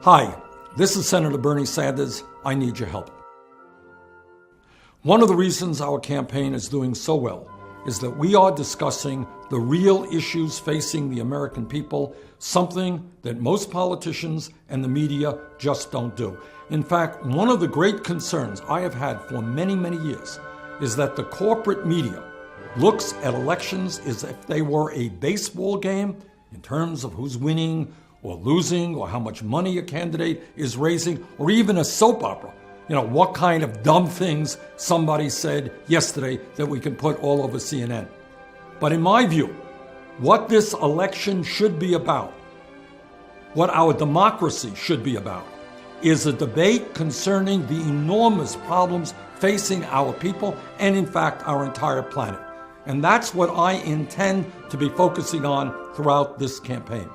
Hi, this is Senator Bernie Sanders. I need your help. One of the reasons our campaign is doing so well is that we are discussing the real issues facing the American people, something that most politicians and the media just don't do. In fact, one of the great concerns I have had for many, many years is that the corporate media looks at elections as if they were a baseball game in terms of who's winning or losing or how much money a candidate is raising, or even a soap opera. What kind of dumb things somebody said yesterday that we can put all over CNN. But in my view, what this election should be about, what our democracy should be about, is a debate concerning the enormous problems facing our people and, in fact, our entire planet. And that's what I intend to be focusing on throughout this campaign.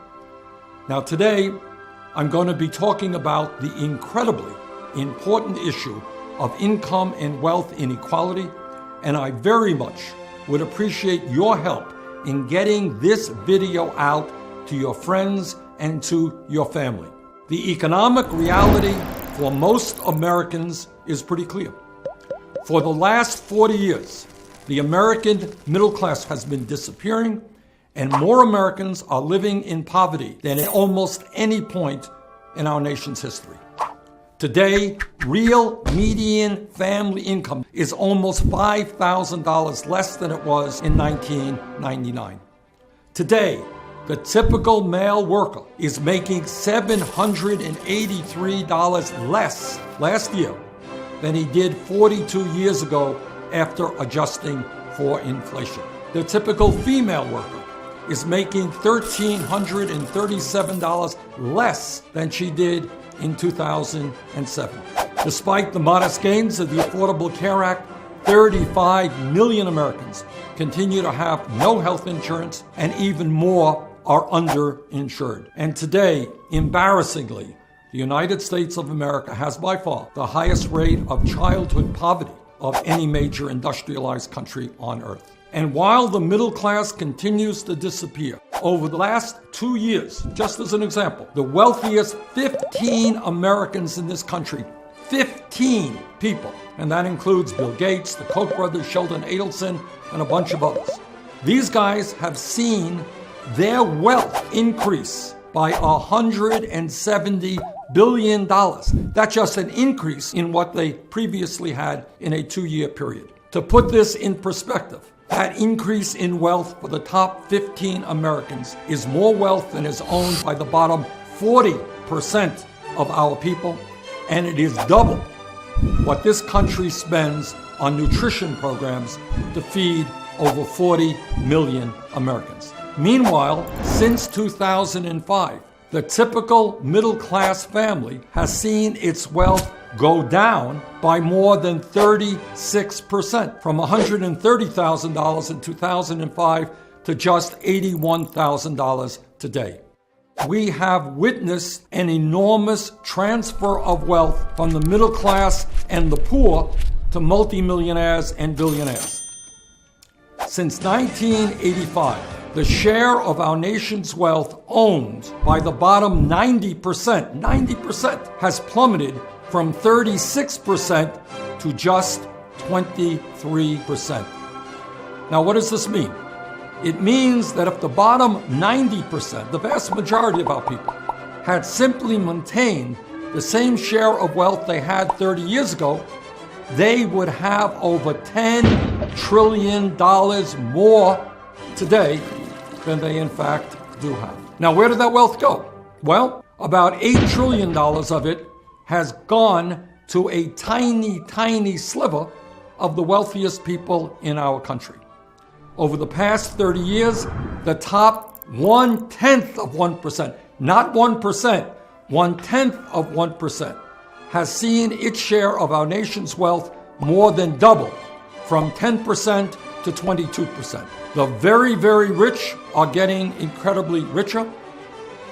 Now, today, I'm going to be talking about the incredibly important issue of income and wealth inequality, and I very much would appreciate your help in getting this video out to your friends and to your family. The economic reality for most Americans is pretty clear. For the last 40 years, the American middle class has been disappearing, and more Americans are living in poverty than at almost any point in our nation's history. Today, real median family income is almost $5,000 less than it was in 1999. Today, the typical male worker is making $783 less last year than he did 42 years ago after adjusting for inflation. The typical female worker is making $1,337 less than she did in 2007. Despite the modest gains of the Affordable Care Act, 35 million Americans continue to have no health insurance, and even more are underinsured. And today, embarrassingly, the United States of America has by far the highest rate of childhood poverty of any major industrialized country on earth. And while the middle class continues to disappear, over the last 2 years, just as an example, the wealthiest 15 Americans in this country, 15 people, and that includes Bill Gates, the Koch brothers, Sheldon Adelson, and a bunch of others. These guys have seen their wealth increase by $170 billion. That's just an increase in what they previously had in a 2-year period. To put this in perspective, that increase in wealth for the top 15 Americans is more wealth than is owned by the bottom 40% of our people, and it is double what this country spends on nutrition programs to feed over 40 million Americans. Meanwhile, since 2005, the typical middle-class family has seen its wealth go down by more than 36%, from $130,000 in 2005 to just $81,000 today. We have witnessed an enormous transfer of wealth from the middle class and the poor to multimillionaires and billionaires. Since 1985, the share of our nation's wealth owned by the bottom 90% has plummeted from 36% to just 23%. Now, what does this mean? It means that if the bottom 90%, the vast majority of our people, had simply maintained the same share of wealth they had 30 years ago, they would have over $10 trillion more today than they in fact do have. Now, where did that wealth go? Well, about $8 trillion of it has gone to a tiny sliver of the wealthiest people in our country. Over the past 30 years, the top 1/10 of 1%, not 1%, 1/10 of 1%, has seen its share of our nation's wealth more than double, from 10% to 22%. The very, very rich are getting incredibly richer,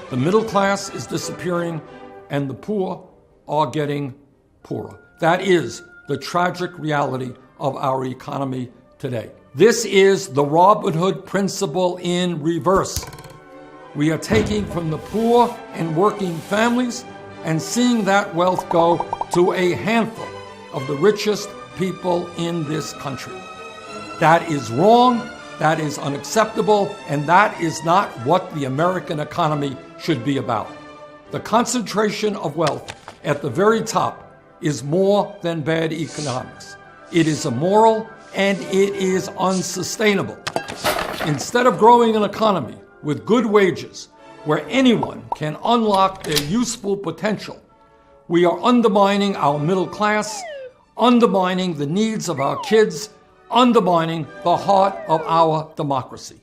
the middle class is disappearing, and the poor are getting poorer. That is the tragic reality of our economy today. This is the Robin Hood principle in reverse. We are taking from the poor and working families and seeing that wealth go to a handful of the richest people in this country. That is wrong, that is unacceptable, and that is not what the American economy should be about. The concentration of wealth at the very top is more than bad economics. It is immoral and it is unsustainable. Instead of growing an economy with good wages where anyone can unlock their useful potential, we are undermining our middle class, undermining the needs of our kids, undermining the heart of our democracy.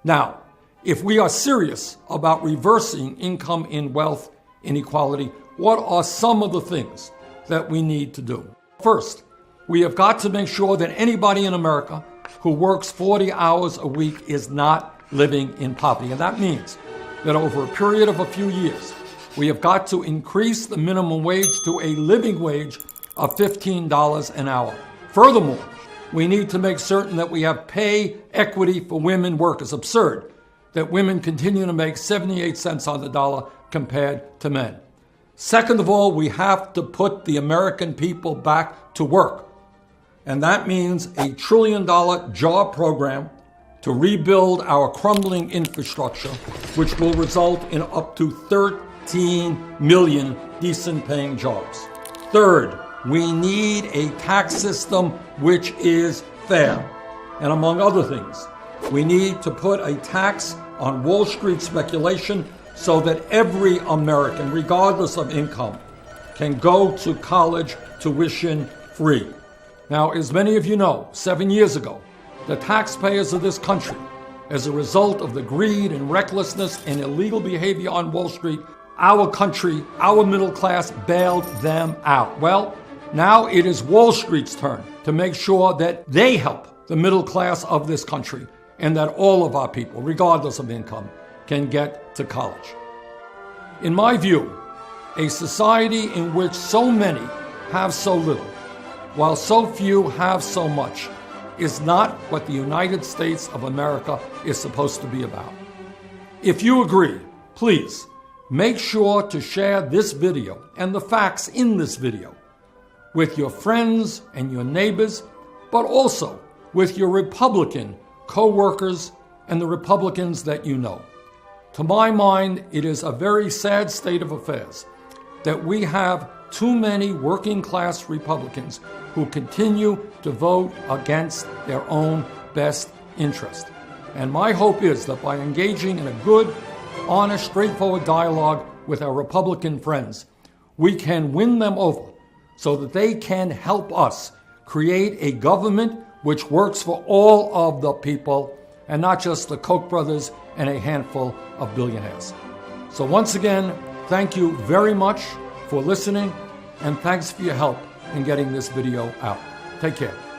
Now, if we are serious about reversing income and wealth inequality, what are some of the things that we need to do? First, we have got to make sure that anybody in America who works 40 hours a week is not living in poverty. And that means that over a period of a few years, we have got to increase the minimum wage to a living wage of $15 an hour. Furthermore, we need to make certain that we have pay equity for women workers. Absurd that women continue to make 78 cents on the dollar compared to men. Second of all, we have to put the American people back to work. And that means a $1 trillion job program to rebuild our crumbling infrastructure, which will result in up to 13 million decent paying jobs. Third, we need a tax system which is fair. And among other things, we need to put a tax on Wall Street speculation so that every American, regardless of income, can go to college tuition free. Now, as many of you know, 7 years ago, the taxpayers of this country, as a result of the greed and recklessness and illegal behavior on Wall Street, our country, our middle class, bailed them out. Well, now it is Wall Street's turn to make sure that they help the middle class of this country and that all of our people, regardless of income, can get to college. In my view, a society in which so many have so little, while so few have so much, is not what the United States of America is supposed to be about. If you agree, please make sure to share this video and the facts in this video with your friends and your neighbors, but also with your Republican co-workers and the Republicans that you know. To my mind, it is a very sad state of affairs that we have too many working class Republicans who continue to vote against their own best interest. And my hope is that by engaging in a good, honest, straightforward dialogue with our Republican friends, we can win them over so that they can help us create a government which works for all of the people and not just the Koch brothers and a handful of billionaires. So once again, thank you very much for listening, and thanks for your help in getting this video out. Take care.